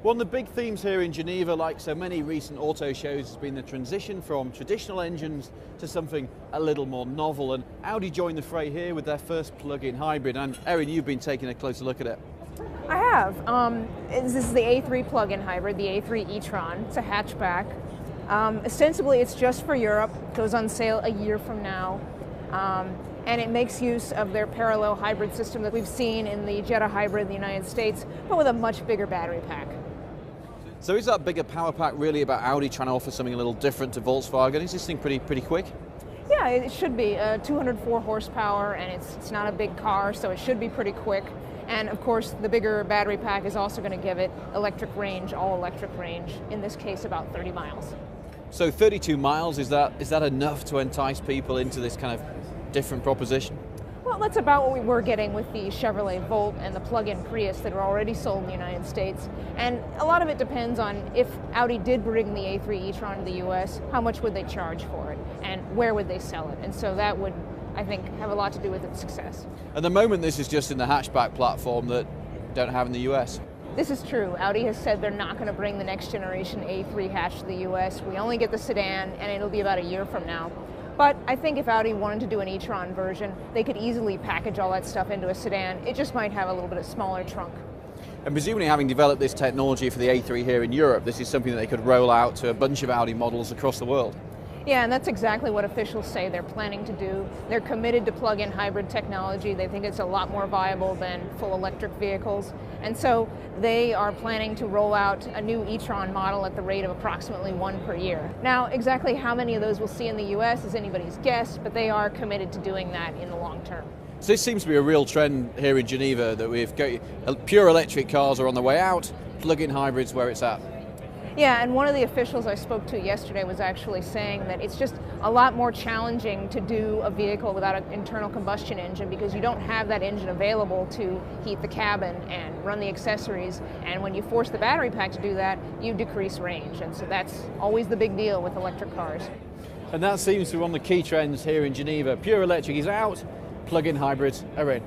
One of the big themes here in Geneva, like so many recent auto shows, has been the transition from traditional engines to something a little more novel. And Audi joined the fray here with their first plug-in hybrid. And Erin, you've been taking a closer look at it. I have. This is the A3 plug-in hybrid, the A3 e-tron. It's a hatchback. Ostensibly, it's just for Europe. It goes on sale a year from now. And it makes use of their parallel hybrid system that we've seen in the Jetta hybrid in the United States, but with a much bigger battery pack. So is that bigger power pack really about Audi trying to offer something a little different to Volkswagen? Is this thing pretty quick? Yeah, it should be. 204 horsepower, and it's not a big car, so it should be pretty quick. And of course, the bigger battery pack is also going to give it electric range, all electric range, in this case about 30 miles. So 32 miles, is that enough to entice people into this kind of different proposition? Well, that's about what we were getting with the Chevrolet Volt and the plug-in Prius that are already sold in the United States. And a lot of it depends on if Audi did bring the A3 e-tron to the US, how much would they charge for it and where would they sell it? And so that would, I think, have a lot to do with its success. At the moment, this is just in the hatchback platform that you don't have in the US. This is true. Audi has said they're not going to bring the next generation A3 hatch to the US. We only get the sedan, and it'll be about a year from now. But I think if Audi wanted to do an e-tron version, they could easily package all that stuff into a sedan. It just might have a little bit of smaller trunk. And presumably, having developed this technology for the A3 here in Europe, this is something that they could roll out to a bunch of Audi models across the world. Yeah, and that's exactly what officials say they're planning to do. They're committed to plug-in hybrid technology. They think it's a lot more viable than full electric vehicles. And so they are planning to roll out a new e-tron model at the rate of approximately one per year. Now, exactly how many of those we'll see in the US is anybody's guess, but they are committed to doing that in the long term. So this seems to be a real trend here in Geneva, that we've got pure electric cars are on the way out, plug-in hybrids where it's at. Yeah, and one of the officials I spoke to yesterday was actually saying that it's just a lot more challenging to do a vehicle without an internal combustion engine because you don't have that engine available to heat the cabin and run the accessories. And when you force the battery pack to do that, you decrease range. And so that's always the big deal with electric cars. And that seems to be one of the key trends here in Geneva. Pure electric is out, plug-in hybrids are in.